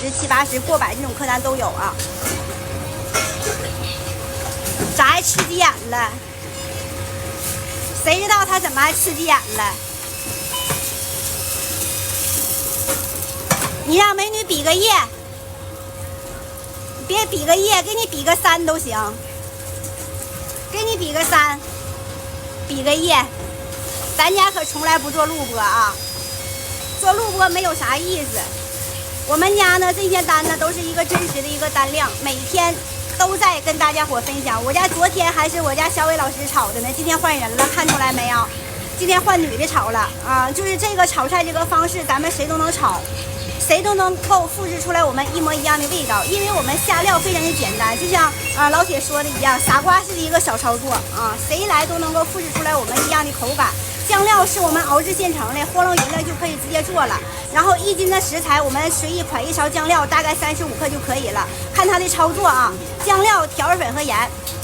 7、80、过百这种客单都有啊。咋还吃急眼了？谁知道他怎么还吃急眼了？你让美女比个耶，别比个耶，给你比个3都行，给你比个3，比个耶。咱家可从来不做录播啊，做录播没有啥意思。我们家呢这些单呢都是一个真实的一个单量，每天都在跟大家伙分享。我家昨天还是我家小伟老师炒的呢，今天换人了，看出来没有？今天换女的炒了啊！就是这个炒菜这个方式，咱们谁都能炒，谁都能够复制出来我们一模一样的味道，因为我们下料非常的简单，就像老铁说的一样，傻瓜式的一个小操作啊，谁来都能够复制出来我们一样的口感。酱料是我们熬制现成的，和拢匀了就可以直接做了。然后1斤的食材，我们随意㧟1勺酱料，大概35克就可以了。看它的操作啊，酱料、调味粉和盐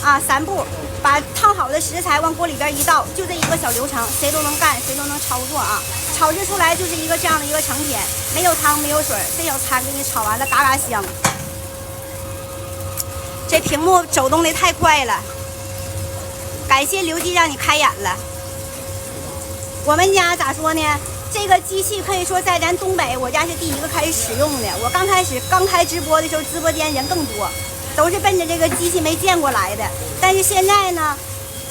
啊，3步，把烫好的食材往锅里边一倒，就这一个小流程，谁都能干，谁都能操作啊。炒制出来就是一个这样的一个成品，没有汤没有水，这小餐给你炒完了，嘎嘎香。这屏幕走动的太快了，感谢刘记让你开眼了。我们家咋说呢？这个机器可以说在咱东北，我家是第一个开始使用的。我刚开直播的时候，直播间人更多，都是奔着这个机器没见过来的。但是现在呢，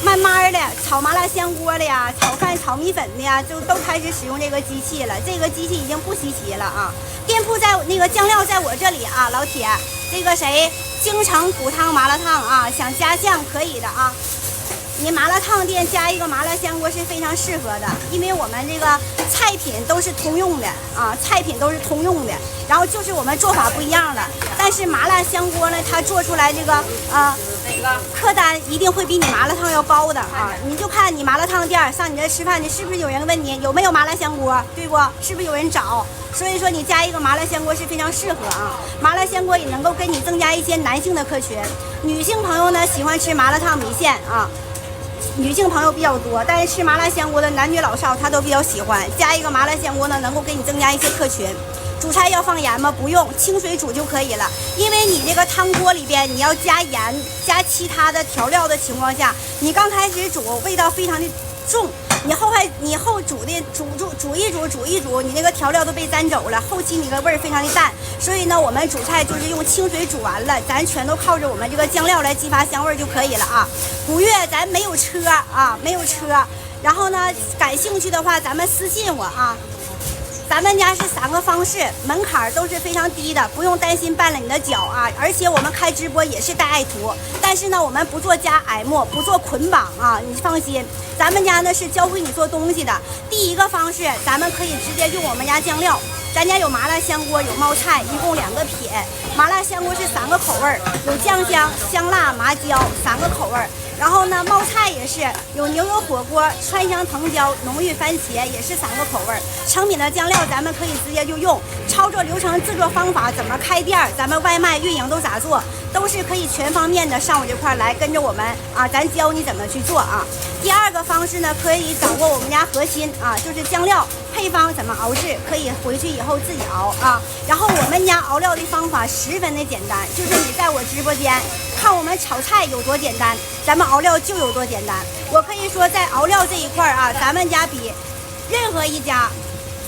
慢慢的炒麻辣香锅的呀，炒饭、炒米粉的呀，就都开始使用这个机器了。这个机器已经不稀奇了啊。店铺在那个酱料在我这里啊，老铁，这个谁，京城骨汤麻辣烫啊，想加酱可以的啊。你麻辣烫店加一个麻辣香锅是非常适合的，因为我们这个菜品都是通用的啊，菜品都是通用的，然后就是我们做法不一样了。但是麻辣香锅呢，它做出来这个客单一定会比你麻辣烫要高的啊。你就看你麻辣烫店上你这吃饭的，是不是有人问你有没有麻辣香锅，对不？是不是有人找？所以说你加一个麻辣香锅是非常适合啊。麻辣香锅也能够给你增加一些男性的客群，女性朋友呢喜欢吃麻辣烫米线啊。女性朋友比较多，但是吃麻辣香锅的男女老少他都比较喜欢。加一个麻辣香锅呢，能够给你增加一些客群。煮菜要放盐吗？不用，清水煮就可以了。因为你这个汤锅里边你要加盐、加其他的调料的情况下，你刚开始煮味道非常的重，你后煮的煮一煮，你那个调料都被沾走了，后期你个味儿非常的淡。所以呢，我们煮菜就是用清水煮完了，咱全都靠着我们这个酱料来激发香味就可以了啊。古月咱没有车啊，没有车。然后呢，感兴趣的话咱们私信我啊。咱们家是3个方式，门槛都是非常低的，不用担心绊了你的脚啊！而且我们开直播也是带爱图，但是呢，我们不做加 M， 不做捆绑啊，你放心。咱们家呢是教会你做东西的。第一个方式，咱们可以直接用我们家酱料，咱家有麻辣香锅，有冒菜，一共2个撇。麻辣香锅是3个口味，有酱香、香辣、麻椒3个口味。然后呢，冒菜也是有牛油火锅、川香藤椒、浓郁番茄，也是3个口味。成品的酱料咱们可以直接就用，操作流程、制作方法，怎么开店，咱们外卖运营都咋做，都是可以全方面的上我这块来跟着我们啊，咱教你怎么去做啊。第2个方式呢，可以掌握我们家核心啊，就是酱料配方怎么熬制，可以回去以后自己熬啊。然后我们家熬料的方法十分的简单，就是你在我直播间看我们炒菜有多简单，咱们熬料就有多简单。我可以说在熬料这一块啊，咱们家比任何一家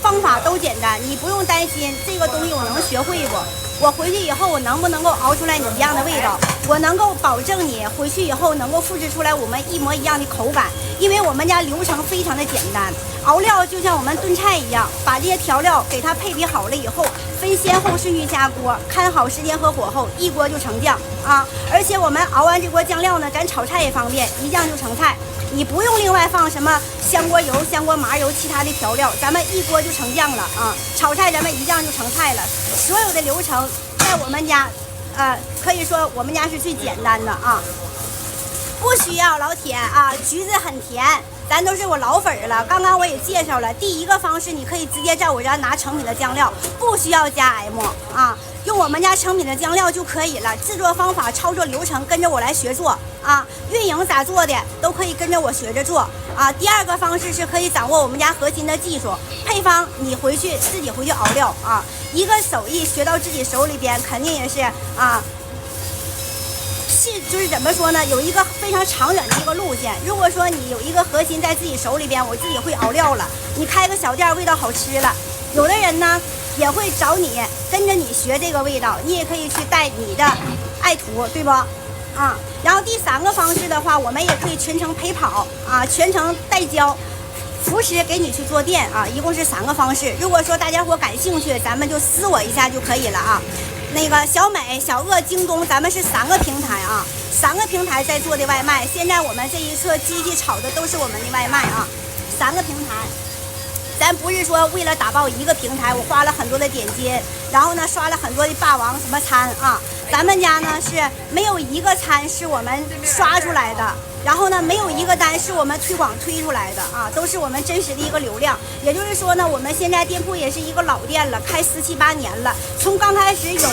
方法都简单，你不用担心这个东西我能学会不？我回去以后我能不能够熬出来你一样的味道？我能够保证你回去以后能够复制出来我们一模一样的口感，因为我们家流程非常的简单。熬料就像我们炖菜一样，把这些调料给它配比好了以后，分先后顺序下锅，看好时间和火候，一锅就成酱啊！而且我们熬完这锅酱料呢，咱炒菜也方便，一酱就成菜。你不用另外放什么香锅油、香锅麻油其他的调料，咱们一锅就成酱了啊！炒菜咱们一酱就成菜了。所有的流程在我们家，可以说我们家是最简单的啊，不需要老铁啊，橘子很甜。咱都是我老粉了，刚刚我也介绍了，第1个方式你可以直接在我这拿成品的酱料，不需要加 M 啊，用我们家成品的酱料就可以了。制作方法、操作流程跟着我来学做啊，运营咋做的都可以跟着我学着做啊。第2个方式是可以掌握我们家核心的技术配方，你自己回去熬料啊。一个手艺学到自己手里边，肯定也是啊。就是怎么说呢？有一个非常长远的一个路线。如果说你有一个核心在自己手里边，我自己会熬料了，你开个小店味道好吃了，有的人呢也会找你跟着你学这个味道，你也可以去带你的爱徒，对不？啊，然后第3个方式的话，我们也可以全程陪跑啊，全程带教。扶持给你去做店啊，一共是3个方式。如果说大家伙感兴趣，咱们就私我一下就可以了啊。那个小美、小鳄、京东，咱们是3个平台啊，3个平台在做的外卖。现在我们这一侧机器炒的都是我们的外卖啊，3个平台。咱不是说为了打爆一个平台，我花了很多的点金，然后呢刷了很多的霸王什么餐啊。咱们家呢是没有一个餐是我们刷出来的。然后呢，没有一个单是我们推广推出来的啊，都是我们真实的一个流量。也就是说呢，我们现在店铺也是一个老店了，开17、18年了。从刚开始有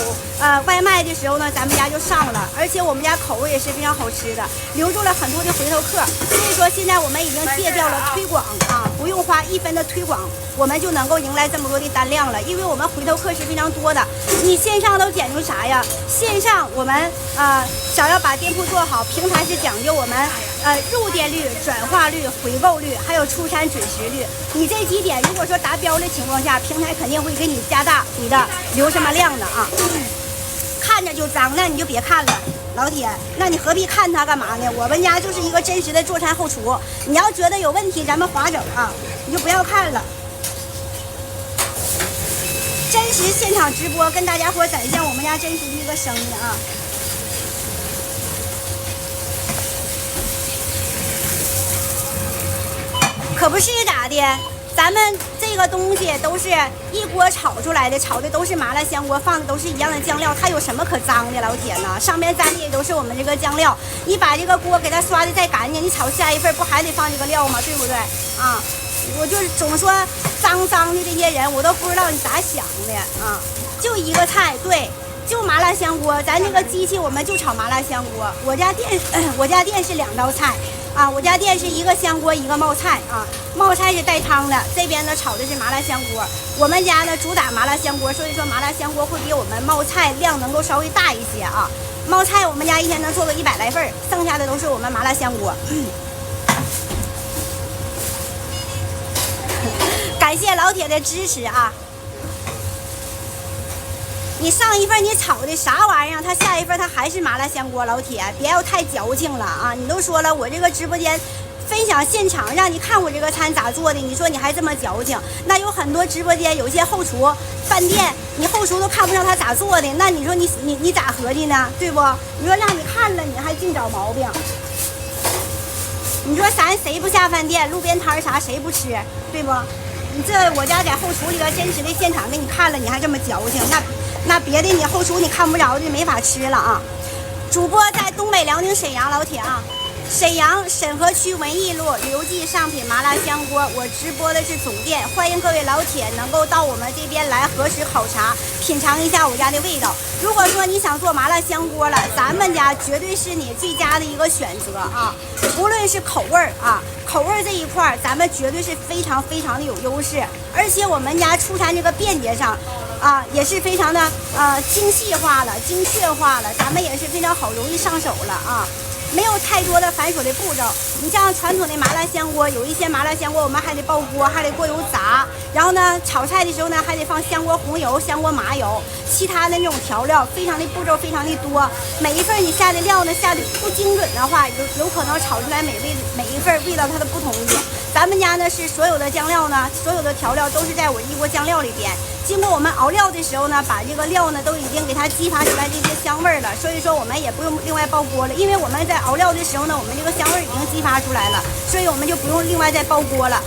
外卖的时候呢，咱们家就上了，而且我们家口味也是非常好吃的，留住了很多的回头客。所以说现在我们已经戒掉了推广啊，不用花1分的推广，我们就能够迎来这么多的单量了，因为我们回头客是非常多的。你线上都讲究啥呀？线上我们想要把店铺做好，平台是讲究我们入店率、转化率、回购率，还有出餐准时率。你这几点如果说达标的情况下，平台肯定会给你加大你的流什么量的啊。看着就脏，那你就别看了，老铁，那你何必看它干嘛呢？我们家就是一个真实的做餐后厨，你要觉得有问题，咱们划整啊，你就不要看了。真实现场直播，跟大家伙展现我们家真实的一个生意啊。可不是咋的，咱们这个东西都是一锅炒出来的，炒的都是麻辣香锅，放的都是一样的酱料，它有什么可脏的？老铁呢，上面沾的也都是我们这个酱料。你把这个锅给它刷的再干净，你炒下一份不还得放这个料吗？对不对啊？我就总说脏的这些人，我都不知道你咋想的啊！就一个菜，对，就麻辣香锅，咱这个机器我们就炒麻辣香锅。我家店是2道菜。啊，我家店是一个香锅一个冒菜啊，冒菜是带汤的，这边呢炒的是麻辣香锅。我们家呢主打麻辣香锅，所以说麻辣香锅会比我们冒菜量能够稍微大一些啊。冒菜我们家一天能做个100来份，剩下的都是我们麻辣香锅。感谢老铁的支持啊！你上一份你炒的啥玩意儿，他下一份他还是麻辣香锅，老铁别要太矫情了啊！你都说了，我这个直播间分享现场，让你看我这个餐咋做的，你说你还这么矫情？那有很多直播间有些后厨饭店，你后厨都看不上他咋做的，那你说你咋合计呢？对不？你说让你看了，你还净找毛病。你说咱谁不下饭店，路边摊啥谁不吃，对不？你这我家在后厨里边真实的现场给你看了，你还这么矫情，那别的你后厨你看不着就没法吃了啊！主播在东北辽宁沈阳，老铁啊，沈阳沈河区文艺路刘记上品麻辣香锅，我直播的是总店，欢迎各位老铁能够到我们这边来核实考察，品尝一下我家的味道。如果说你想做麻辣香锅了，咱们家绝对是你最佳的一个选择啊！无论是口味啊，口味这一块咱们绝对是非常的有优势，而且我们家出餐这个便捷上。啊，也是非常的精细化了、精确化了，咱们也是非常好、容易上手了啊，没有太多的繁琐的步骤。你像传统的麻辣香锅，有一些麻辣香锅我们还得爆锅，还得过油炸，然后呢炒菜的时候呢还得放香锅红油、香锅麻油，其他的那种调料非常的步骤非常的多，每一份你下的料呢下的不精准的话，有可能炒出来每一份味道它的不同一。咱们家呢是所有的酱料呢，所有的调料都是在我一锅酱料里边。经过我们熬料的时候呢，把这个料呢都已经给它激发出来这些香味了，所以说我们也不用另外爆锅了，因为我们在熬料的时候呢，我们这个香味已经激发出来了，所以我们就不用另外再爆锅了。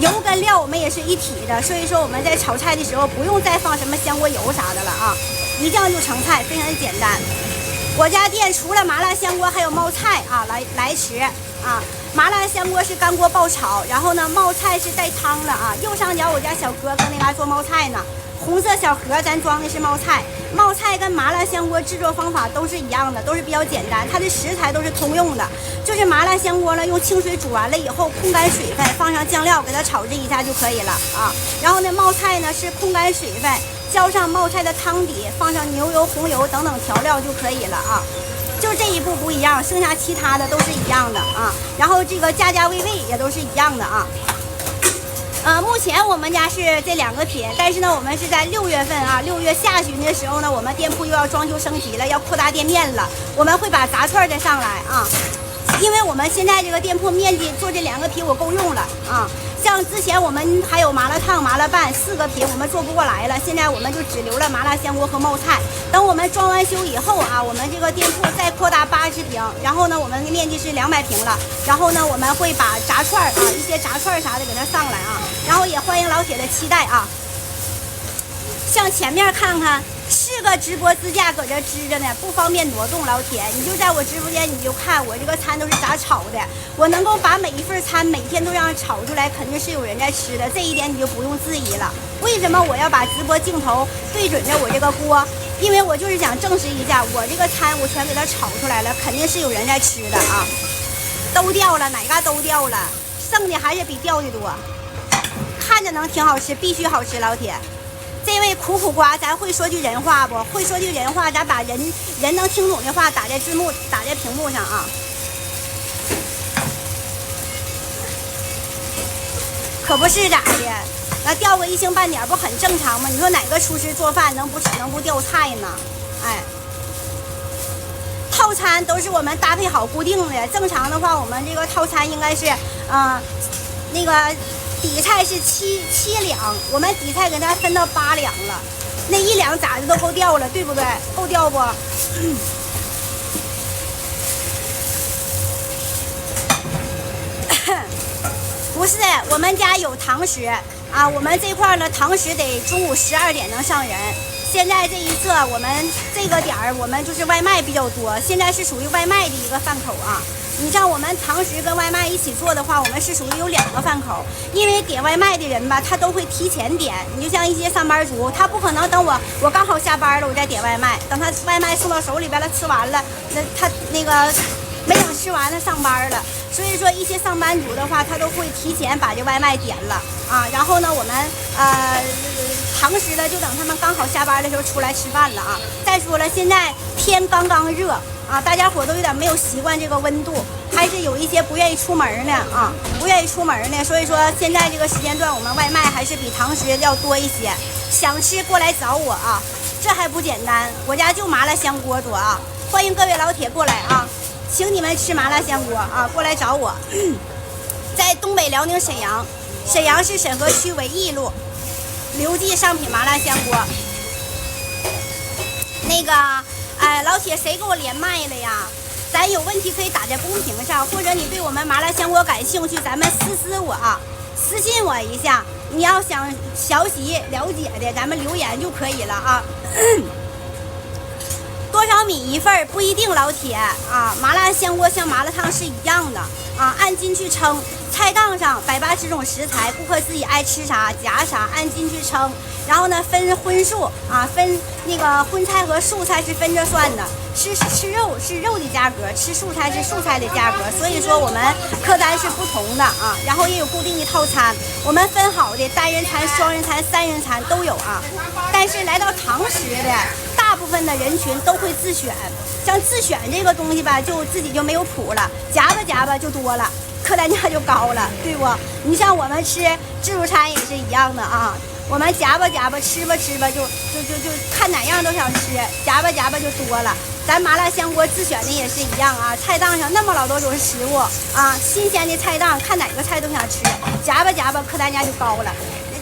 油跟料我们也是一体的，所以说我们在炒菜的时候不用再放什么香锅油啥的了啊，一酱就成菜，非常的简单。我家店除了麻辣香锅还有冒菜啊，来迟啊。麻辣香锅是干锅爆炒，然后呢冒菜是带汤的啊。右上角我家小哥搁那嘎做冒菜呢，红色小盒咱装的是冒菜。冒菜跟麻辣香锅制作方法都是一样的，都是比较简单，它的食材都是通用的。就是麻辣香锅呢，用清水煮完了以后控干水分，放上酱料给它炒制一下就可以了啊。然后呢冒菜呢是控干水分，浇上冒菜的汤底，放上牛油、红油等等调料就可以了啊。就这一步不一样，剩下其他的都是一样的啊。然后这个家家味味也都是一样的啊。目前我们家是这2个品，但是呢，我们是在6月份啊，6月下旬的时候呢，我们店铺又要装修升级了，要扩大店面了。我们会把炸串再上来啊，因为我们现在这个店铺面积做这2个品我够用了啊。像之前我们还有麻辣烫、麻辣拌4个品，我们做不过来了，现在我们就只留了麻辣香锅和冒菜。等我们装完修以后啊，我们这个店铺再扩大80平，然后呢，我们的面积是200平了。然后呢，我们会把炸串啊，一些炸串啥的给它上来啊。然后也欢迎老铁的期待啊。向前面看看。是个直播支架搁这支着呢，不方便挪动。老铁，你就在我直播间，你就看我这个餐都是咋炒的。我能够把每一份餐每天都让炒出来，肯定是有人在吃的，这一点你就不用质疑了。为什么我要把直播镜头对准着我这个锅？因为我就是想证实一下，我这个餐我全给它炒出来了，肯定是有人在吃的啊。都掉了，哪嘎都掉了，剩的还是比掉的多。看着能挺好吃，必须好吃，老铁。这位苦苦瓜，咱会说句人话不？会说句人话，咱把人能听懂的话打在屏幕上啊。可不是咋的，那掉个1星半点不很正常吗？你说哪个厨师做饭能不掉菜呢？哎，套餐都是我们搭配好固定的。正常的话，我们这个套餐应该是，那个。底菜是7两，我们底菜给它分到8两了，那1两咋的都够掉了，对不对？够掉不？不是，我们家有堂食啊，我们这块呢堂食得中午12点能上人。现在这一侧我们这个点儿，我们就是外卖比较多，现在是属于外卖的一个饭口啊。你像我们堂食跟外卖一起做的话，我们是属于有2个饭口，因为点外卖的人吧，他都会提前点。你就像一些上班族，他不可能等我刚好下班了，我再点外卖，等他外卖送到手里边了，吃完了，那他那个没等吃完了上班了。所以说一些上班族的话，他都会提前把这外卖点了啊。然后呢，我们堂食的就等他们刚好下班的时候出来吃饭了啊。再说了，现在天刚刚热。啊，大家伙都有点没有习惯这个温度，还是有一些不愿意出门呢啊，不愿意出门呢。所以说现在这个时间段，我们外卖还是比堂食要多一些。想吃过来找我啊，这还不简单，我家就麻辣香锅做啊，欢迎各位老铁过来啊，请你们吃麻辣香锅啊，过来找我。在东北辽宁沈阳，沈阳市沈河区纬义路，刘记上品麻辣香锅。那个。哎，老铁，谁给我连麦了呀？咱有问题可以打在公屏上，或者你对我们麻辣香锅感兴趣，咱们私我啊，私信我一下。你要想学习了解的，咱们留言就可以了啊。多少米一份不一定，老铁啊。麻辣香锅像麻辣烫是一样的啊，按斤去称。菜档上180种食材，顾客自己爱吃啥夹啥，按斤去称。然后呢，分荤素啊，分那个荤菜和素菜是分着算的。吃肉是肉的价格，吃素菜是素菜的价格。所以说我们客单是不同的啊。然后也有固定的套餐，我们分好的单人餐、双人餐、3人餐都有啊。但是来到堂食的，大部分的人群都会自选。像自选这个东西吧，就自己就没有谱了，夹吧就多了。客单价就高了，对不？你像我们吃自助餐也是一样的啊，我们夹吧，吃吧，就看哪样都想吃，夹吧就多了。咱麻辣香锅自选的也是一样啊，菜档上那么老多种食物啊，新鲜的菜档，看哪个菜都想吃，夹吧，客单价就高了。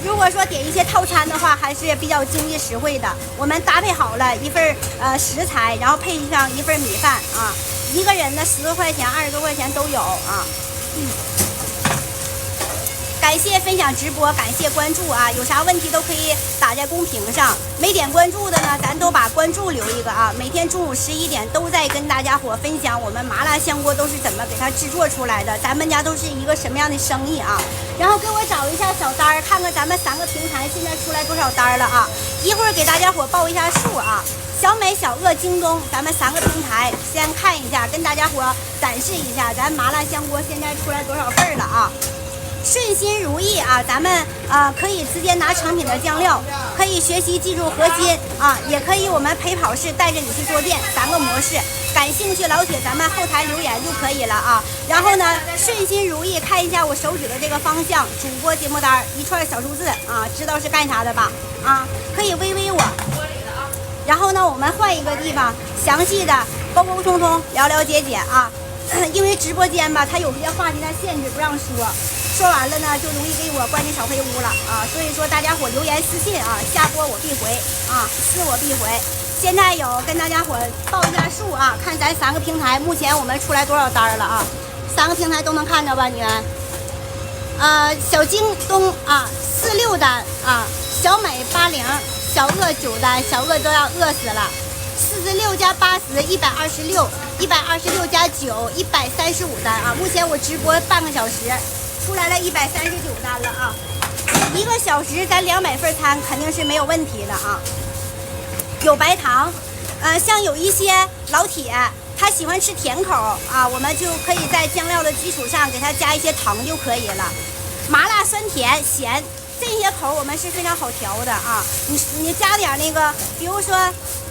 如果说点一些套餐的话，还是比较经济实惠的。我们搭配好了一份食材，然后配上一份米饭啊，一个人的10多块钱、20多块钱都有啊。感谢分享直播，感谢关注啊！有啥问题都可以打在公屏上。没点关注的呢，咱都把关注留一个啊！每天中午11点都在跟大家伙分享我们麻辣香锅都是怎么给它制作出来的，咱们家都是一个什么样的生意啊！然后给我找一下小单儿，看看咱们3个平台现在出来多少单了啊！一会儿给大家伙报一下数啊！小美、小鳄、京东，咱们3个平台先看一下，跟大家伙展示一下咱麻辣香锅现在出来多少份了啊！顺心如意啊，咱们可以直接拿成品的酱料，可以学习记住核心啊，也可以我们陪跑式带着你去做店，3个模式。感兴趣老铁，咱们后台留言就可以了啊。然后呢，顺心如意，看一下我手指的这个方向，主播节目单一串小数字啊，知道是干啥的吧？啊，可以微微我。然后呢，我们换一个地方，详细的沟沟通通，了了解解啊。因为直播间吧，它有些话题它限制不让说，说完了呢就容易给我关进小黑屋了啊。所以说大家伙留言私信啊，下播我必回啊，是我必回。现在有跟大家伙报一下数啊，看咱3个平台目前我们出来多少单了啊？3个平台都能看着吧你们？小京东啊46单啊，小美80，小鳄9单，小鳄都要饿死了。46加80，126，126加9，135单啊！目前我直播半个小时，出来了139单了啊！1个小时咱200份餐肯定是没有问题的啊！有白糖，像有一些老铁他喜欢吃甜口啊，我们就可以在酱料的基础上给他加一些糖就可以了。麻辣、酸甜、咸这些口我们是非常好调的啊！你加点那个，比如说。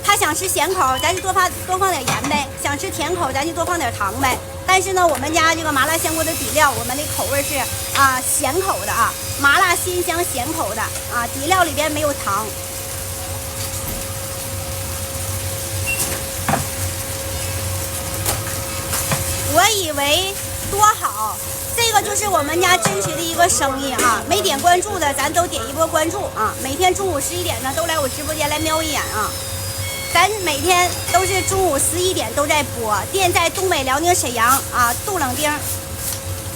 他想吃咸口，咱就多放点盐呗；想吃甜口，咱就多放点糖呗。但是呢，我们家这个麻辣香锅的底料，我们的口味是咸口的啊，麻辣鲜香咸口的啊，底料里边没有糖。我以为多好，这个就是我们家真实的一个生意啊！没点关注的，咱都点一波关注啊！每天中午11点呢，都来我直播间来瞄一眼啊！咱每天都是中午11点都在播，店在东北辽宁沈阳啊，杜冷丁。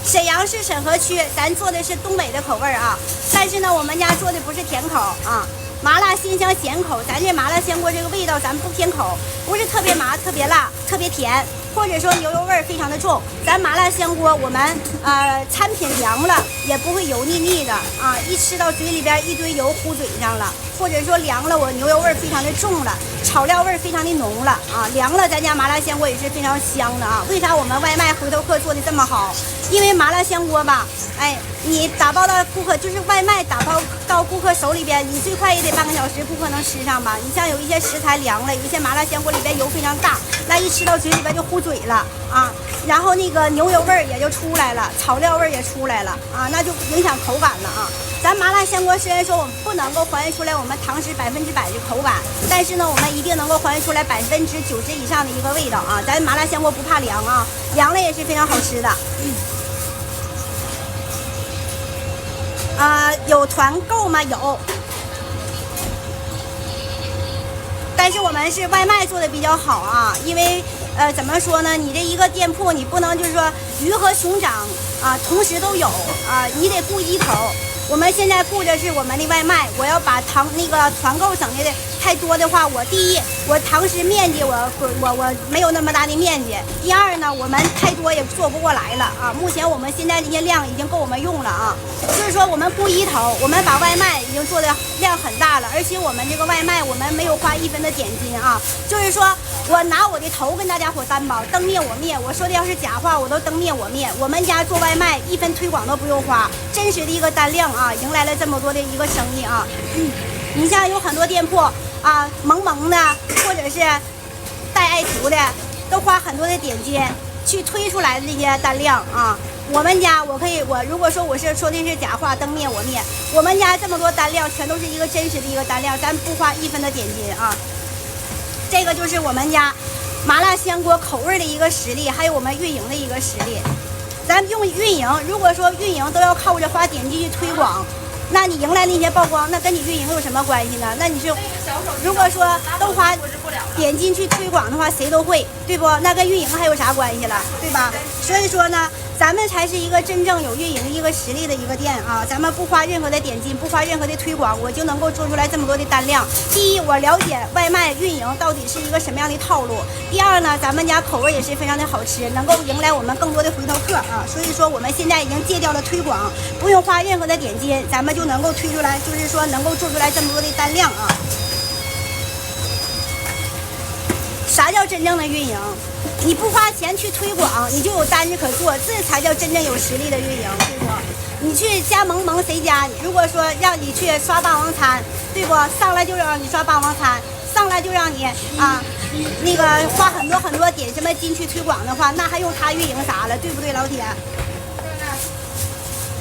沈阳市沈河区，咱做的是东北的口味啊，但是呢，我们家做的不是甜口啊，麻辣鲜香咸口。咱这麻辣香锅这个味道，咱不偏口，不是特别麻、特别辣、特别甜，或者说牛油味非常的重。咱麻辣香锅，我们餐品凉了也不会油腻腻的啊，一吃到嘴里边一堆油糊嘴上了。或者说凉了，我牛油味非常的重了，炒料味非常的浓了啊！凉了，咱家麻辣香锅也是非常香的啊！为啥我们外卖回头客做的这么好？因为麻辣香锅吧，哎，你打包到顾客，就是外卖打包到顾客手里边，你最快也得半个小时，顾客能吃上吧？你像有一些食材凉了，有一些麻辣香锅里边油非常大，那一吃到嘴里边就糊嘴了啊！然后那个牛油味也就出来了，炒料味也出来了啊，那就影响口感了啊！咱麻辣香锅虽然说我们不能够还原出来我们堂食100%的口感，但是呢，我们一定能够还原出来90%以上的一个味道啊！咱麻辣香锅不怕凉啊，凉了也是非常好吃的。有团购吗？有，但是我们是外卖做的比较好啊，因为怎么说呢？你这一个店铺你不能就是说鱼和熊掌啊同时都有啊，你得顾一头。我们现在顾着是我们的外卖，我要把那个团购整的太多的话，第一，我堂食面积我没有那么大的面积；第二呢，我们太多也做不过来了啊。目前我们现在这些量已经够我们用了啊，就是说我们顾一头，我们把外卖已经做的量很大了，而且我们这个外卖我们没有花1分的点金啊，就是说我拿我的头跟大家伙担保，灯灭我灭，我说的要是假话，我都灯灭我灭。我们家做外卖1分推广都不用花，真实的一个单量啊，迎来了这么多的一个生意啊。你像有很多店铺啊，萌萌的或者是带爱图的，都花很多的点金去推出来的这些单量啊。我们家我如果说我是说的是假话，灯灭我灭。我们家这么多单量，全都是一个真实的一个单量，咱不花1分的点金啊。这个就是我们家麻辣香锅口味的一个实力，还有我们运营的一个实力。咱用运营，如果说运营都要靠着花点击去推广，那你迎来那些曝光，那跟你运营有什么关系呢？那你是如果说都花点金去推广的话，谁都会，对不？那跟运营还有啥关系了，对吧？所以说呢，咱们才是一个真正有运营一个实力的一个店啊！咱们不花任何的点金，不花任何的推广，我就能够做出来这么多的单量。第一，我了解外卖运营到底是一个什么样的套路；第二呢，咱们家口味也是非常的好吃，能够迎来我们更多的回头客啊！所以说，我们现在已经戒掉了推广，不用花任何的点金，咱们就能够推出来，就是说能够做出来这么多的单量啊！啥叫真正的运营？你不花钱去推广，你就有单子可做，这才叫真正有实力的运营，对不？你去加盟谁加你？如果说让你去刷霸王餐，对不？上来就让你刷霸王餐，上来就让你啊，那个花很多点什么进去推广的话，那还用他运营啥了？对不对，老铁？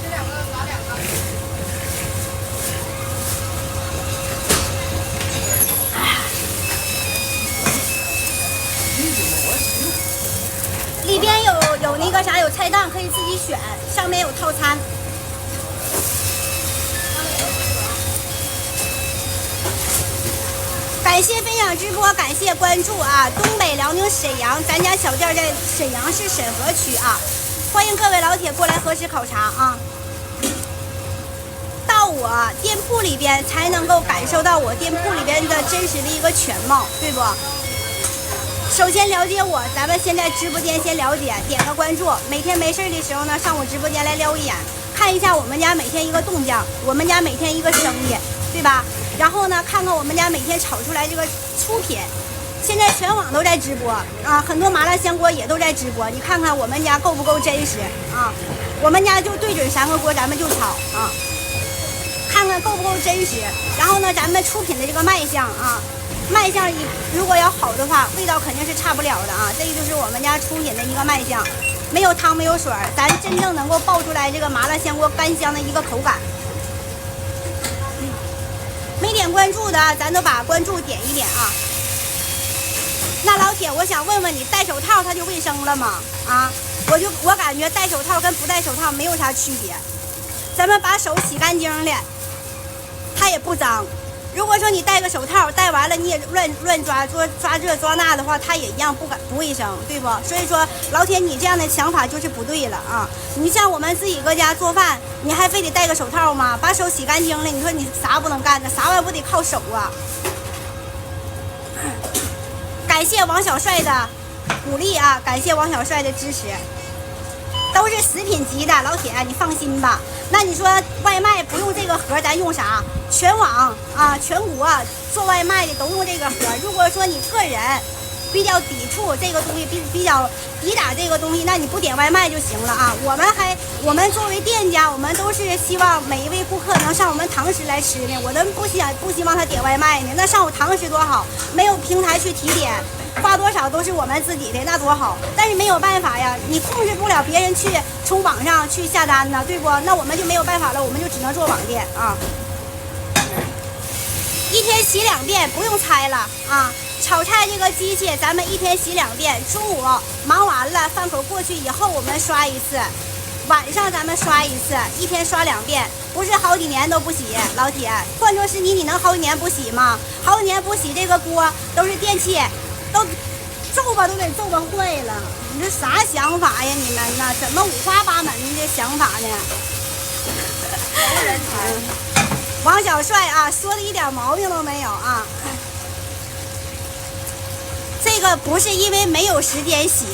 这两个拿两个。里边有那个啥，有菜单可以自己选，上面有套餐。感谢分享直播，感谢关注啊！东北、辽宁、沈阳，咱家小店在沈阳市沈河区啊，欢迎各位老铁过来核实考察啊！到我店铺里边才能够感受到我店铺里边的真实的一个全貌，对不？首先了解我，咱们现在直播间先了解，点个关注。每天没事的时候呢，上我直播间来撩一眼，看一下我们家每天一个动向，我们家每天一个生意，对吧？然后呢，看看我们家每天炒出来这个出品。现在全网都在直播啊，很多麻辣香锅也都在直播。你看看我们家够不够真实啊？我们家就对准3个锅，咱们就炒啊，看看够不够真实。然后呢，咱们出品的这个卖相啊。卖相如果要好的话，味道肯定是差不了的啊！这个就是我们家出品的一个卖相，没有汤没有水，咱真正能够爆出来这个麻辣香锅干香的一个口感。没点关注的，咱都把关注点一点啊！那老铁，我想问问你，戴手套它就卫生了吗？啊，我感觉戴手套跟不戴手套没有啥区别，咱们把手洗干净了，它也不脏。如果说你戴个手套，戴完了你也乱抓这抓那的话，它也一样不卫生，对不？所以说，老铁，你这样的想法就是不对了啊！你像我们自己搁家做饭，你还非得戴个手套吗？把手洗干净了，你说你啥不能干呢？啥玩意不得靠手啊？感谢王小帅的鼓励啊！感谢王小帅的支持，都是食品级的，老铁，你放心吧。那你说外卖不用这个盒，咱用啥？全网啊，全国做外卖的都用这个盒。如果说你个人比较抵触这个东西，比较抵打这个东西，那你不点外卖就行了啊。我们作为店家，我们都是希望每一位顾客能上我们堂食来吃呢。我都不希望他点外卖呢。那上我堂食多好，没有平台去提点，花多少都是我们自己的，那多好。但是没有办法呀，你控制不了别人去从网上去下单呢，对不？那我们就没有办法了，我们就只能做网店啊。一天洗2遍，不用猜了啊！炒菜这个机器，咱们一天洗2遍。中午忙完了，饭口过去以后，我们刷一次；晚上咱们刷一次，一天刷2遍，不是好几年都不洗。老铁，换作是你能好几年不洗吗？好几年不洗，这个锅都是电器，都皱吧都得皱吧坏了。你这啥想法呀？你们呢？怎么五花八门的想法呢？人才。王小帅啊，说的一点毛病都没有啊！这个不是因为没有时间洗，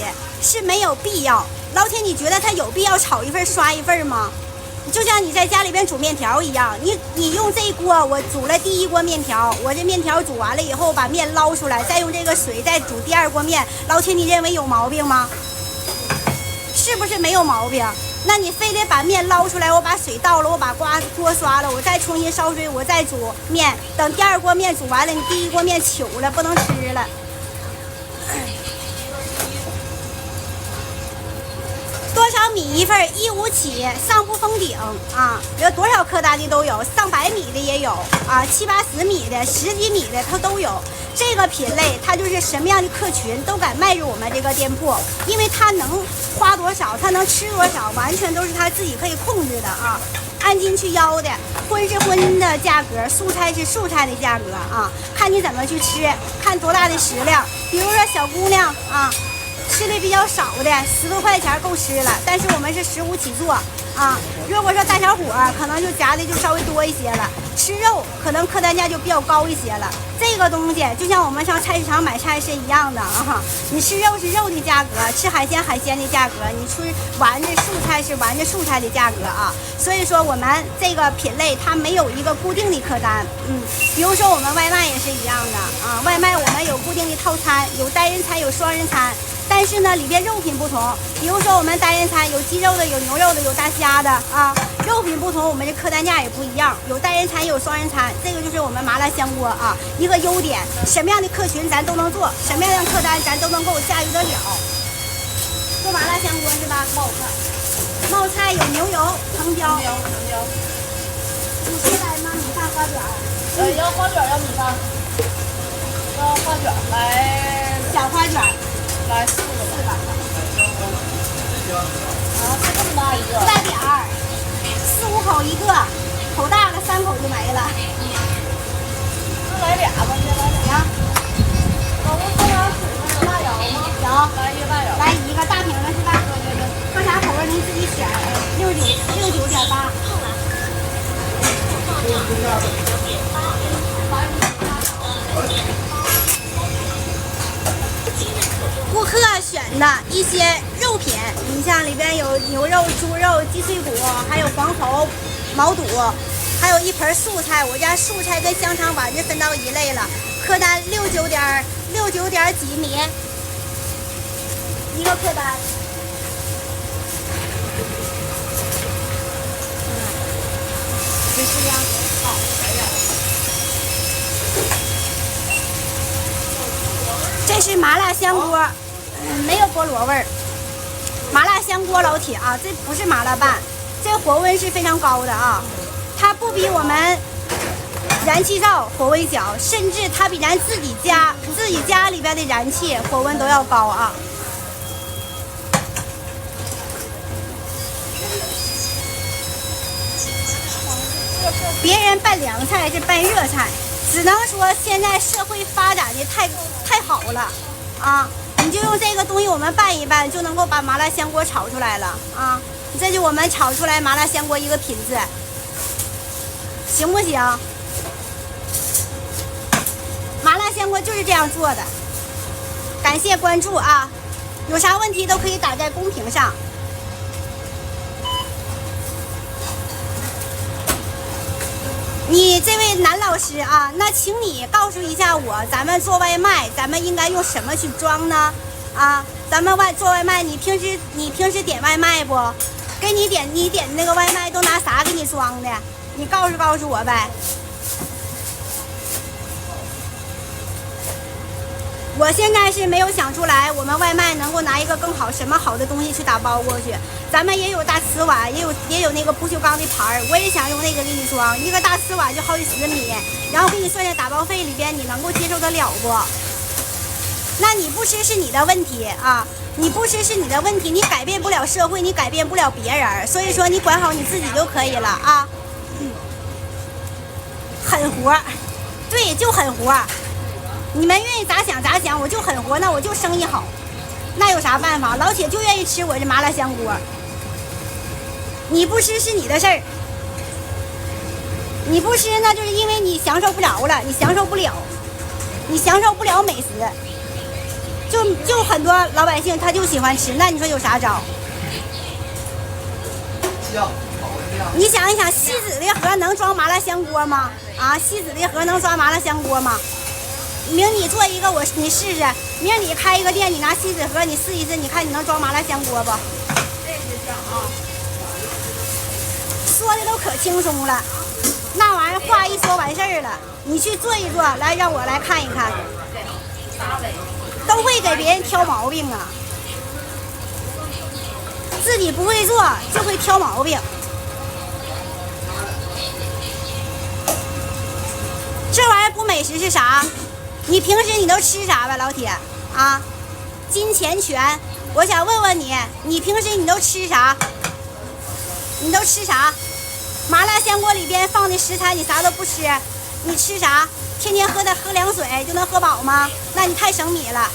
是没有必要。老铁，你觉得他有必要炒一份刷一份吗？就像你在家里边煮面条一样，你用这锅，我煮了第1锅面条，我这面条煮完了以后，把面捞出来，再用这个水再煮第2锅面。老铁，你认为有毛病吗？是不是没有毛病？那你非得把面捞出来，我把水倒了，我把锅刷了，我再重新烧水，我再煮面。等第2锅面煮完了，你第1锅面糗了，不能吃了。多少米一份？15起，上不封顶啊！有多少克大的都有，上百米的也有啊，7、80米的、10几米的它都有。这个品类，它就是什么样的客群都敢迈入我们这个店铺，因为它能花多少，它能吃多少，完全都是他自己可以控制的啊。按斤去要的，荤是荤的价格，素菜是素菜的价格啊，看你怎么去吃，看多大的食量。比如说小姑娘啊，吃的比较少的，10多块钱够吃了，但是我们是15起做啊。如果说大小伙可能就夹的就稍微多一些了，吃肉可能客单价就比较高一些了。这个东西就像我们上菜市场买菜是一样的啊，你吃肉是肉的价格，吃海鲜海鲜的价格，你吃丸子素菜是丸子素菜的价格啊。所以说我们这个品类它没有一个固定的客单，比如说我们外卖也是一样的啊，外卖我们有固定的套餐，有单人餐有双人餐。但是呢，里边肉品不同，比如说我们单人餐有鸡肉的，有牛肉的，有大虾的啊，肉品不同，我们这客单价也不一样，有单人餐也有双人餐，这个就是我们麻辣香锅啊一个优点，什么样的客群咱都能做，什么样的客单咱都能够驾驭得了。做麻辣香锅是吧？冒菜有牛油、藤椒。你是来吗？米饭花卷？要花卷，要米饭。要花卷，来小花卷。来4个吧。啊，就这么大一个。大点儿，4、5口一个，口大的3口就没了。就来俩吧，先来俩。老公喝点水吗？有大窑吗？有。来一个大窑。来一个大瓶的是吧？对。喝啥口味您自己选，69.8。顾客选的一些肉品，你像里边有牛肉、猪肉、鸡碎骨，还有黄喉、毛肚，还有一盆素菜。我家素菜跟香肠丸子分到一类了，客单69点几米一个客单。这是量好。这是麻辣香锅，没有菠萝味儿。麻辣香锅老铁啊，这不是麻辣拌，这火温是非常高的啊，它不比我们燃气灶火温小，甚至它比咱自己家里边的燃气火温都要高啊。别人拌凉菜是拌热菜，只能说现在社会发展的太好了啊！你就用这个东西我们拌一拌，就能够把麻辣香锅炒出来了啊！这就我们炒出来麻辣香锅一个品质，行不行？麻辣香锅就是这样做的。感谢关注啊！有啥问题都可以打在公屏上。你这位男老师啊，那请你告诉一下我，咱们做外卖，咱们应该用什么去装呢？啊，咱们做外卖，你平时点外卖不？给你点那个外卖都拿啥给你装的？你告诉我呗。我现在是没有想出来，我们外卖能够拿一个更好什么好的东西去打包过去。咱们也有大瓷碗，也有那个不锈钢的盘儿，我也想用那个给你装。一个大瓷碗就好几十米，然后给你算下打包费里边，你能够接受得了不？那你不吃是你的问题啊，你不吃是你的问题，你改变不了社会，你改变不了别人，所以说你管好你自己就可以了啊。狠活，对，就狠活。你们愿意咋想咋想，我就狠活，那我就生意好，那有啥办法？老铁就愿意吃我这麻辣香锅，你不吃是你的事儿，你不吃那就是因为你享受不着了，你享受不了美食，就很多老百姓他就喜欢吃，那你说有啥招？你想一想，锡纸的盒能装麻辣香锅吗？啊，锡纸的盒能装麻辣香锅吗？明你做一个你试试，明你开一个店，你拿锡纸盒你试一试，你看你能装麻辣香锅不？这是香啊！说的都可轻松了，那玩意儿话一说完事儿了，你去做一做，来让我来看一看，都会给别人挑毛病啊，自己不会做就会挑毛病。这玩意儿不美食是啥？你平时你都吃啥吧，老铁啊？金钱拳，我想问问你，你平时你都吃啥？你都吃啥？麻辣香锅里边放的食材你啥都不吃，你吃啥？天天喝凉水就能喝饱吗？那你太省米了。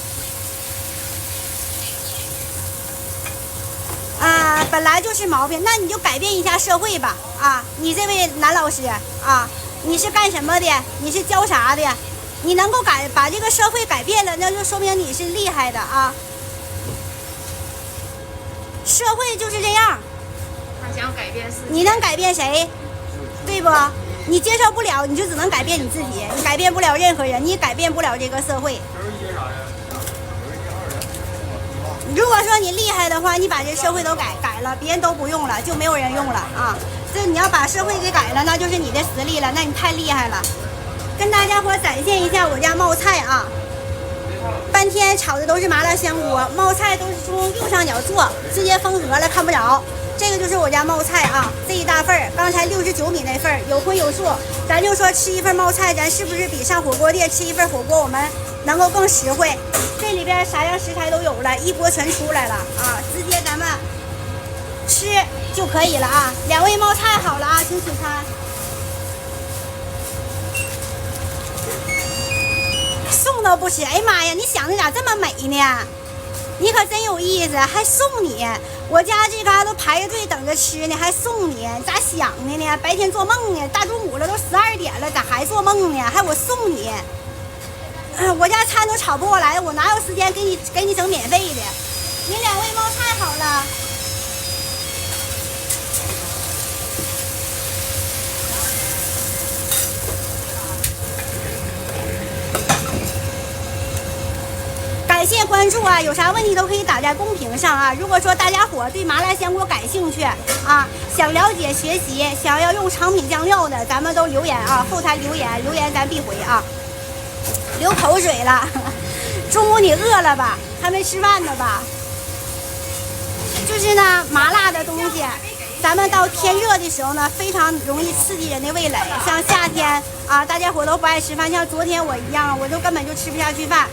本来就是毛病，那你就改变一下社会吧啊！你这位男老师啊，你是干什么的？你是教啥的？你能够把这个社会改变了，那就说明你是厉害的啊。社会就是这样，他想改变世界，你能改变谁？对不？你接受不了，你就只能改变你自己，你改变不了任何人，你改变不了这个社会。如果说你厉害的话，你把这社会都改了，别人都不用了，就没有人用了啊！这你要把社会给改了，那就是你的实力了，那你太厉害了。跟大家伙展现一下我家冒菜啊！半天炒的都是麻辣香锅，冒菜都是从右上角做，直接封盒了，看不着。这个就是我家冒菜啊，这一大份儿，刚才69米那份儿有荤有素。咱就说吃一份冒菜，咱是不是比上火锅店吃一份火锅我们能够更实惠？这里边啥样食材都有了，一锅全出来了啊，直接咱们吃就可以了啊。2位冒菜好了啊，请取餐。送都不吃，哎呀妈呀，你想的咋这么美呢？你可真有意思，还送你！我家这嘎都排着队等着吃呢，还送你，咋想的呢？白天做梦呢，大中午了都12点了，咋还做梦呢？还我送你，我家餐都炒不过来，我哪有时间给你整免费的？您2位冒菜好了。感谢关注啊！有啥问题都可以打在公屏上啊。如果说大家伙对麻辣香锅感兴趣啊，想了解学习，想要用长品酱料的，咱们都留言啊，后台留言咱必回啊。流口水了，中午你饿了吧？还没吃饭呢吧？就是呢，麻辣的东西，咱们到天热的时候呢，非常容易刺激人的味蕾。像夏天啊，大家伙都不爱吃饭，像昨天我一样，我就根本就吃不下去饭。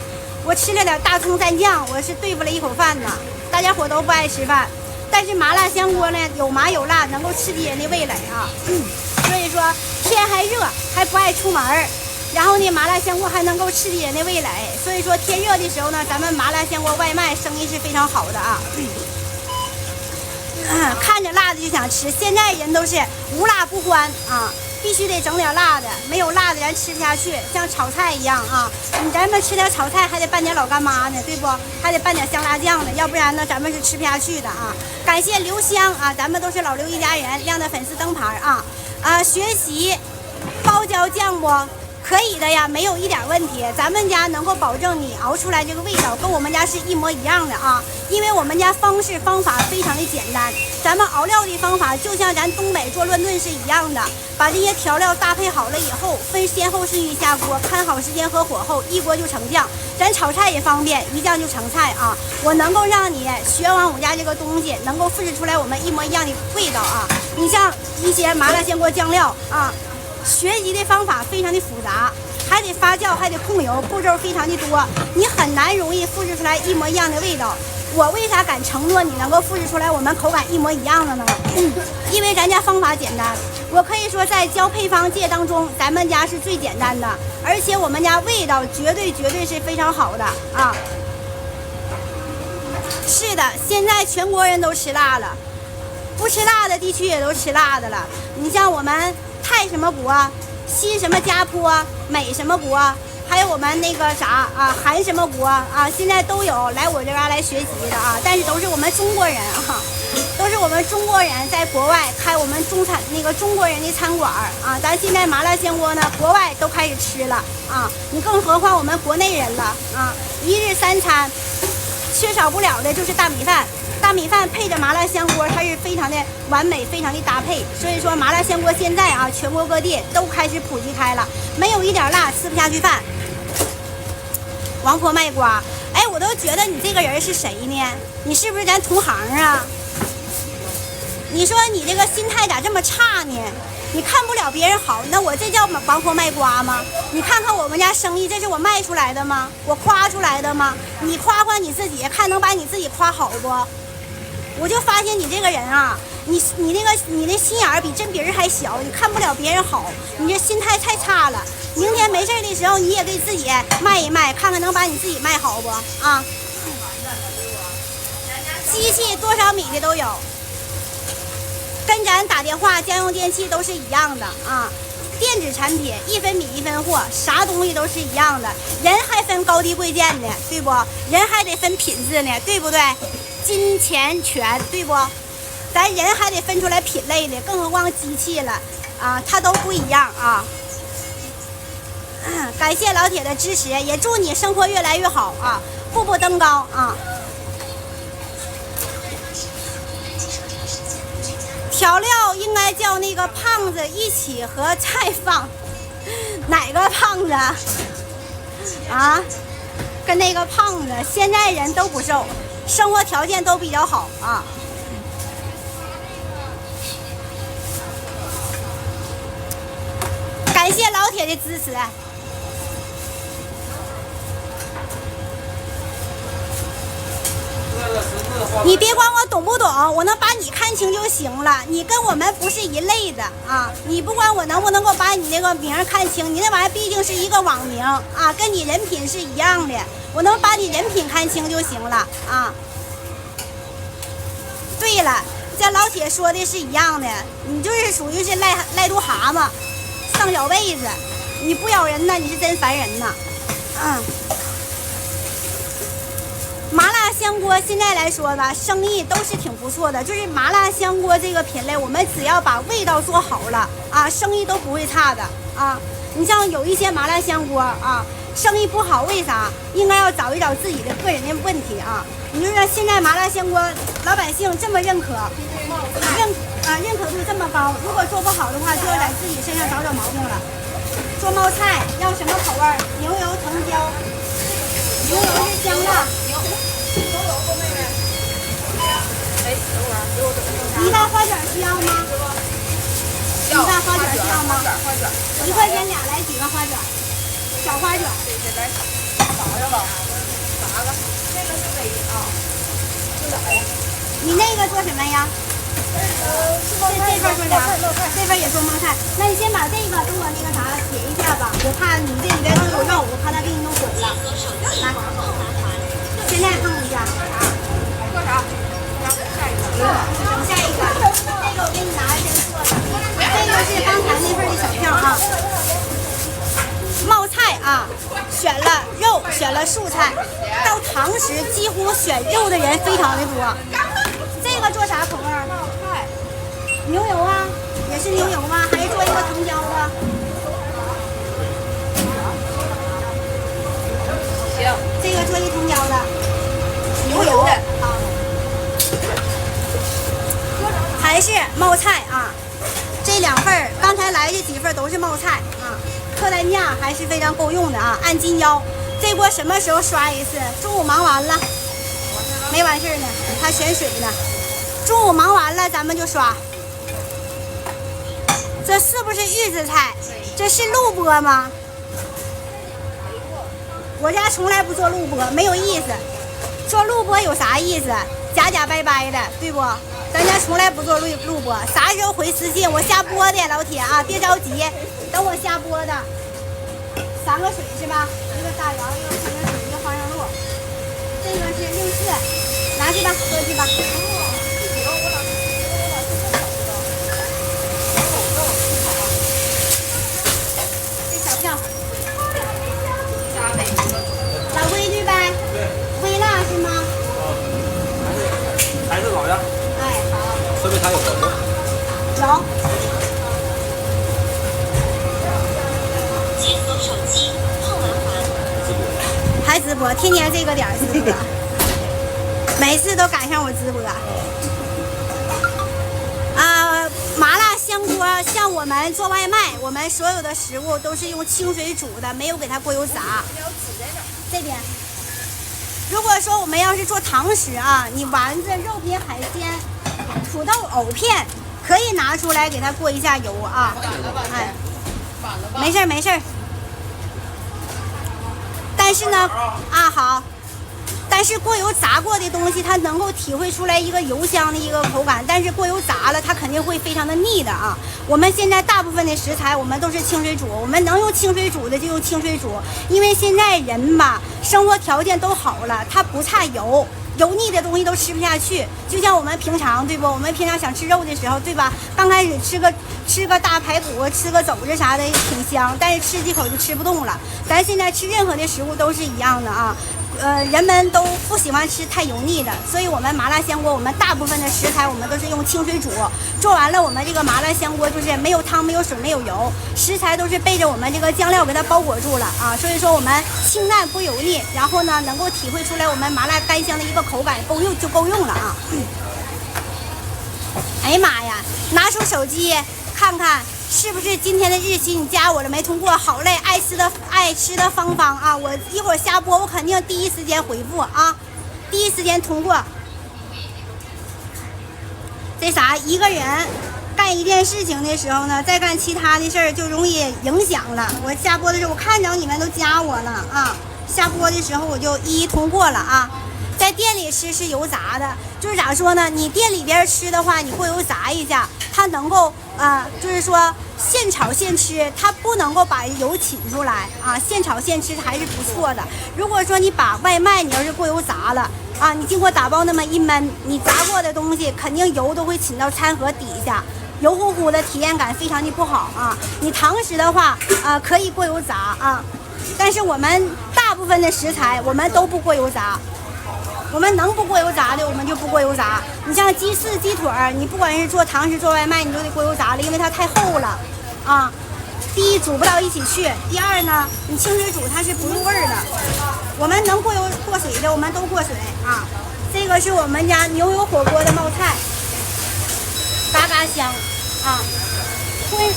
我吃了点大葱蘸酱，我是对付了一口饭呢。大家伙都不爱吃饭，但是麻辣香锅呢，有麻有辣，能够刺激人的味蕾啊。所以说天还热，还不爱出门儿，然后呢，麻辣香锅还能够刺激人的味蕾。所以说天热的时候呢，咱们麻辣香锅外卖生意是非常好的啊。看着辣的就想吃，现在人都是无辣不欢啊。必须得整点辣的，没有辣的咱吃不下去，像炒菜一样啊。咱们吃点炒菜还得拌点老干妈呢，对不？还得拌点香辣酱呢，要不然呢咱们是吃不下去的啊。感谢刘香啊，咱们都是老刘一家人，亮的粉丝灯牌啊。学习包椒酱不？可以的呀，没有一点问题。咱们家能够保证你熬出来这个味道跟我们家是一模一样的啊，因为我们家方法非常的简单。咱们熬料的方法就像咱东北做乱炖是一样的，把这些调料搭配好了以后，分先后顺序下锅，看好时间和火候，一锅就成酱。咱炒菜也方便，一酱就成菜啊。我能够让你学完我家这个东西，能够复制出来我们一模一样的味道啊。你像一些麻辣香锅酱料啊。学习的方法非常的复杂，还得发酵，还得控油，步骤非常的多，你很难容易复制出来一模一样的味道。我为啥敢承诺你能够复制出来我们口感一模一样的呢？因为咱家方法简单，我可以说在教配方界当中，咱们家是最简单的，而且我们家味道绝对是非常好的啊。是的，现在全国人都吃辣了，不吃辣的地区也都吃辣的了。你像我们泰什么国、新什么加坡、美什么国，还有我们那个啥啊，韩什么国啊，现在都有来我这嘎来学习的啊，但是都是我们中国人啊，都是我们中国人在国外开我们中国人的餐馆啊。咱现在麻辣香锅呢，国外都开始吃了啊，你更何况我们国内人了啊。1日3餐缺少不了的就是大米饭。大米饭配着麻辣香锅，它是非常的完美，非常的搭配。所以说麻辣香锅现在啊，全国各地都开始普及开了，没有一点辣吃不下去饭。王婆卖瓜，哎，我都觉得你这个人是谁呢？你是不是咱同行啊？你说你这个心态咋这么差呢？你看不了别人好，那我这叫王婆卖瓜吗？你看看我们家生意，这是我卖出来的吗？我夸出来的吗？你夸夸你自己，看能把你自己夸好不？我就发现你这个人啊，你那心眼儿比针鼻儿还小，你看不了别人好，你这心态太差了。明天没事的时候，你也给自己卖一卖，看看能把你自己卖好不啊？机器多少米的都有，跟咱打电话家用电器都是一样的啊。电子产品一分米一分货，啥东西都是一样的。人还分高低贵贱呢，对不？人还得分品质呢，对不对？金钱权，对不？咱人还得分出来品类的，更何况机器了啊，它都不一样啊。感谢老铁的支持，也祝你生活越来越好啊，步步登高啊！调料应该叫那个胖子一起和菜放，哪个胖子啊？跟那个胖子，现在人都不瘦，生活条件都比较好啊。感谢老铁的支持。你别管我懂不懂，我能把你看清就行了。你跟我们不是一类的啊！你不管我能不能够把你那个名看清，你那玩意儿毕竟是一个网名啊，跟你人品是一样的。我能把你人品看清就行了啊。对了，这老铁说的是一样的，你就是属于是赖肚蛤蟆，上小被子，你不咬人呢，你是真烦人呐。麻辣香锅现在来说吧，生意都是挺不错的。就是麻辣香锅这个品类，我们只要把味道做好了啊，生意都不会差的啊。你像有一些麻辣香锅啊，生意不好，为啥？应该要找一找自己的个人的问题啊。你就说现在麻辣香锅老百姓这么认可，认可度这么高，如果做不好的话，就要在自己身上找毛病了。做冒菜要什么口味？牛油、藤椒。牛油是香辣。一大花卷需要吗？一大花卷需要吗？1块钱俩，来几个花卷？小花卷。你那个做什么呀？这份做啥？这份也做冒菜。那你先把这个跟我那个啥叠一下吧，我怕你这里边都有肉，我怕它给你弄滚了。来，现在碰一下。做啥？下一个，这个我给你拿着先做了。这个是刚才那份的小票啊。冒菜啊，选了肉，选了素菜。到堂食几乎选肉的人非常的多。这个做啥口味？冒菜。牛油啊，也是牛油吗？还是做一个藤椒的？行。这个做一藤椒的。牛油的啊。还是冒菜啊，这2份刚才来这几份都是冒菜啊，客单价还是非常够用的啊，按斤腰。这锅什么时候刷一次？中午忙完了，没完事呢，还选水呢。中午忙完了咱们就刷。这是不是预制菜？这是录播吗？我家从来不做录播，没有意思。做录播有啥意思？假假掰掰的，对不？咱家从来不做录播，啥时候回私信我下播的，老铁啊，别着急，等我下播的。3个水是吧？一个大洋，一个矿泉水，一个花生露。这个是64，拿去吧，喝去吧。这小票。老规矩呗。微辣是吗？还是老样。哎，好。说明它有合作。有。解锁手机碰完环。还直播，天天这个点直播，每次都赶上我直播。麻辣香锅，像我们做外卖，我们所有的食物都是用清水煮的，没有给它过油炸。这边。如果说我们要是做堂食啊，你丸子、肉品、海鲜、土豆、藕片，可以拿出来给它过一下油啊。哎，没事没事。但是呢，啊好，但是过油炸过的东西，它能够体会出来一个油香的一个口感，但是过油炸了，它肯定会非常的腻的啊。我们现在大大部分的食材我们都是清水煮，我们能用清水煮的就用清水煮，因为现在人吧生活条件都好了，他不差油。油腻的东西都吃不下去，就像我们平常对不？我们平常想吃肉的时候，对吧？刚开始吃个大排骨，吃个肘子啥的挺香，但是吃几口就吃不动了。咱现在吃任何的食物都是一样的啊。人们都不喜欢吃太油腻的，所以我们麻辣香锅，我们大部分的食材我们都是用清水煮，做完了我们这个麻辣香锅就是没有汤、没有水、没有油，食材都是被着我们这个酱料给它包裹住了啊，所以说我们清淡不油腻，然后呢能够体会出来我们麻辣干香的一个口感，够用了啊。哎呀妈呀，拿出手机看看。是不是今天的日期你加我了没通过？好嘞，爱吃的芳芳啊，我一会儿下播，我肯定第一时间回复啊，第一时间通过。这啥，一个人干一件事情的时候呢，再干其他的事儿就容易影响了。我下播的时候，我看着你们都加我了啊，下播的时候我就一一通过了啊。在店里吃是油炸的，就是咋说呢？你店里边吃的话，你过油炸一下，它能够就是说现炒现吃，它不能够把油沁出来啊。现炒现吃还是不错的。如果说你把外卖你要是过油炸了啊，你经过打包那么一焖，你炸过的东西肯定油都会沁到餐盒底下，油乎乎的，体验感非常的不好啊。你堂食的话可以过油炸啊，但是我们大部分的食材我们都不过油炸。我们能不过油炸的，我们就不过油炸。你像鸡翅、鸡腿儿，你不管是做堂食、做外卖，你都得过油炸了，因为它太厚了啊。第一，煮不到一起去；第二呢，你清水煮它是不入味儿的。我们能过油过水的，我们都过水啊。这个是我们家牛油火锅的冒菜，嘎嘎香啊。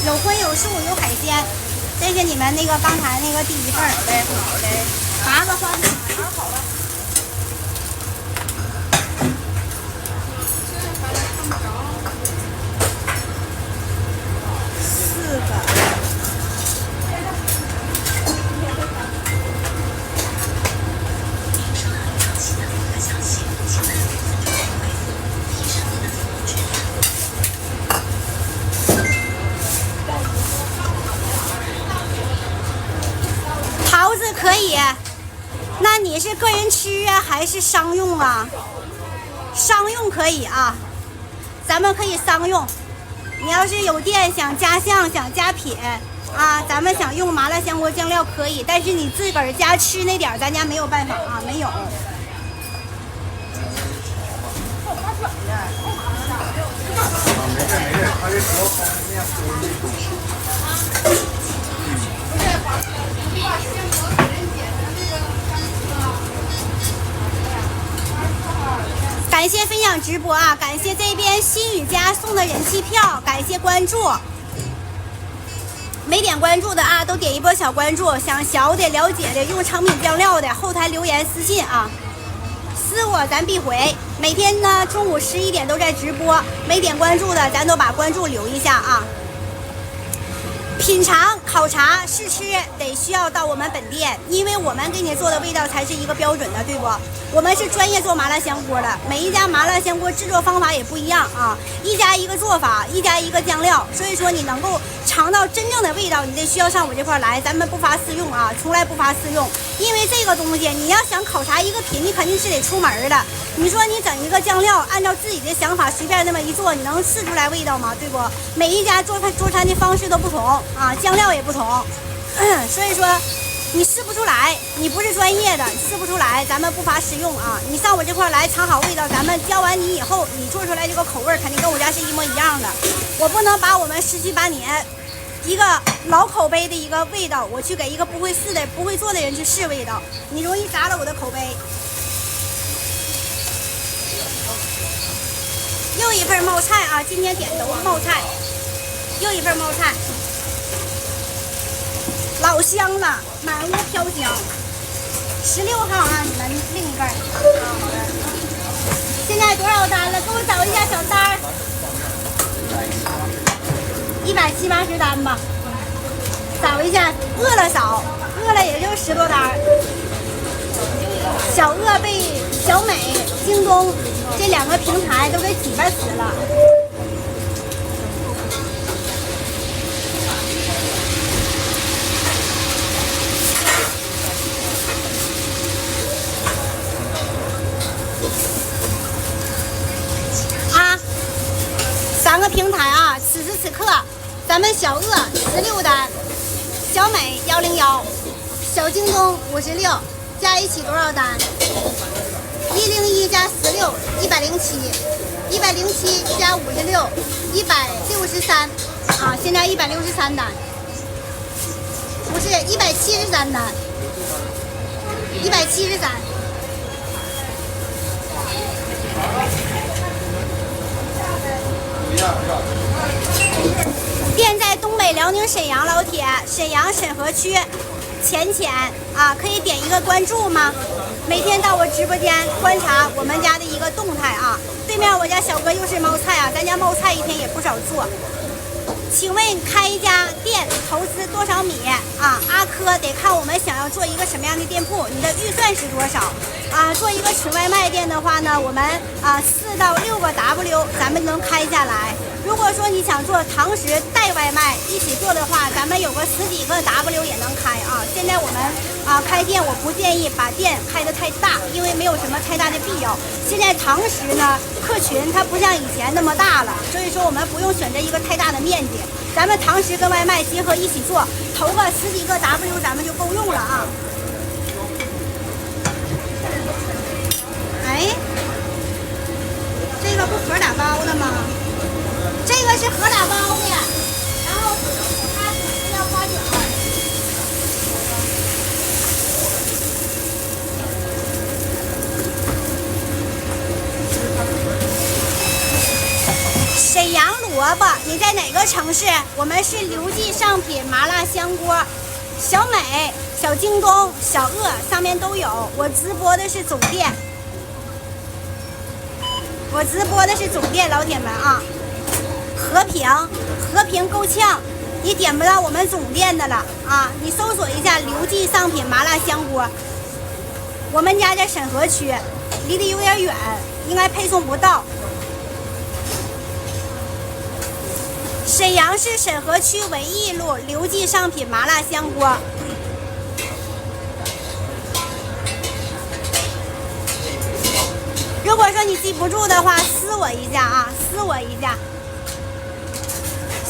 有荤有素有海鲜，这是你们那个刚才那个第一份儿。好嘞，8个花生米，好了。桃子可以，那你是个人吃啊，还是商用啊？商用可以啊，咱们可以商用。你要是有店想加酱、想加品啊，咱们想用麻辣香锅酱料可以，但是你自个儿家吃那点儿，咱家没有办法啊，没有。感谢分享直播啊！感谢这边新宇家送的人气票，感谢关注。没点关注的啊，都点一波小关注。想小的、了解的、用成品酱料的，后台留言私信啊，私我咱必回。每天呢中午11点都在直播，没点关注的咱都把关注留一下啊。品尝、考察、试吃得需要到我们本店，因为我们给你做的味道才是一个标准的，对不？我们是专业做麻辣香锅的，每一家麻辣香锅制作方法也不一样啊，一家一个做法，一家一个酱料，所以说你能够尝到真正的味道，你得需要上我这块来，咱们不发私用啊，从来不发私用，因为这个东西你要想考察一个品，你肯定是得出门的。你说你整一个酱料，按照自己的想法随便那么一做，你能试出来味道吗？对不？每一家做餐的方式都不同啊，酱料也不同，所以说你试不出来，你不是专业的，试不出来，咱们不发试用啊。你上我这块来尝好味道，咱们教完你以后，你做出来这个口味肯定跟我家是一模一样的。我不能把我们10几8年一个老口碑的一个味道，我去给一个不会试的、不会做的人去试味道，你容易砸了我的口碑。又一份冒菜啊！今天点都是冒菜，又一份冒菜，老香了，满屋飘香。16号啊，你们另一份啊，好的。现在多少单了？给我找一下小单，170、80单吧，找一下。饿了少，饿了也就10多单。小饿被小美、京东这2个平台都给挤巴死了。3个平台啊，此时此刻，咱们小鳄16单，小美101，小京东56，加一起多少单？101加16 107，107加56 163啊，现在163单，不是173单，173。店在东北辽宁沈阳，老铁，沈阳沈河区浅浅啊，可以点一个关注吗？每天到我直播间观察我们家的一个动态啊。对面我家小哥又是冒菜啊，咱家冒菜一天也不少做。请问开一家店投资多少米啊？阿珂得看我们想要做一个什么样的店铺，你的预算是多少啊？做一个纯外卖店的话呢，我们4到6个 W 咱们能开下来。如果说你想做堂食带外卖一起做的话，咱们有个10几个 W 也能开啊。现在我们开店，我不建议把店开得太大，因为没有什么太大的必要。现在堂食呢，客群它不像以前那么大了，所以说我们不用选择一个太大的面积。咱们堂食跟外卖结合一起做，投个10几个 W 咱们就够用了啊。哎，这个不盒打包的吗？这个是盒打包的，然后它只是要花卷。沈阳萝卜，你在哪个城市？我们是刘记上品麻辣香锅，小美、小京东、小鳄上面都有。我直播的是总店，老铁们啊。和平够呛，你点不到我们总店的了啊！你搜索一下刘记上品麻辣香锅，我们家在沈河区，离得有点远，应该配送不到。沈阳市沈河区文艺路刘记上品麻辣香锅。如果说你记不住的话，私我一下啊，私我一下。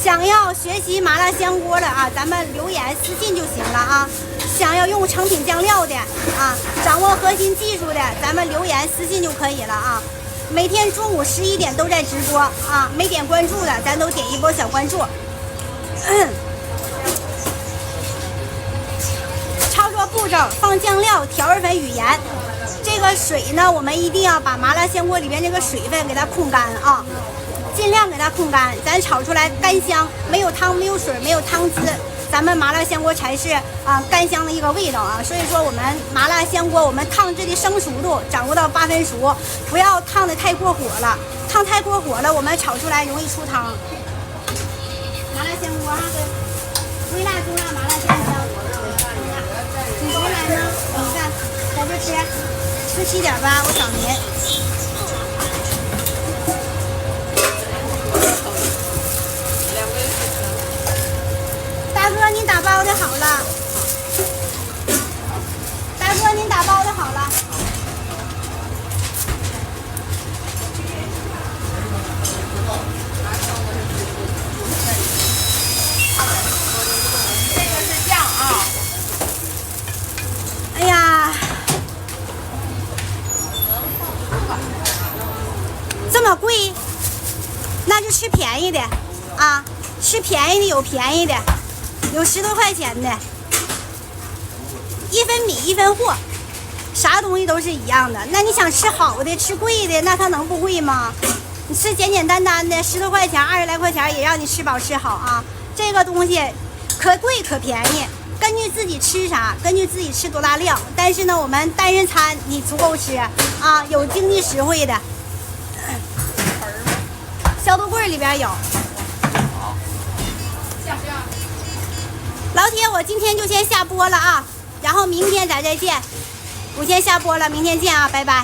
想要学习麻辣香锅的啊，咱们留言私信就行了啊。想要用成品酱料的啊，掌握核心技术的，咱们留言私信就可以了啊。每天中午11点都在直播啊，没点关注的咱都点一波小关注。操作步骤：放酱料、调味粉与盐。这个水呢，我们一定要把麻辣香锅里边这个水分给它控干啊。尽量给它控干，咱炒出来干香，没有汤，没有水，没有汤汁，咱们麻辣香锅才是干香的一个味道啊。所以说我们麻辣香锅，我们烫制的生熟度掌握到8分熟，不要烫的太过火了，烫太过火了，我们炒出来容易出汤。麻辣香锅哈，微辣、中辣、麻辣、香香，你谁来呢？你看，在这吃细点吧，我找您。大哥，您打包的好了。大哥，您打包的好了。这个是酱啊。哎呀，这么贵，那就吃便宜的啊！吃便宜的有便宜的。有10多块钱的，一分米一分货，啥东西都是一样的。那你想吃好的，吃贵的，那它能不贵吗？你吃简简单单的，10多块钱、20来块钱也让你吃饱吃好啊。这个东西可贵可便宜，根据自己吃啥，根据自己吃多大量。但是呢，我们单人餐你足够吃啊，有经济实惠的。消毒柜里边有。老铁，我今天就先下播了啊，然后明天咱再见。我先下播了，明天见啊，拜拜。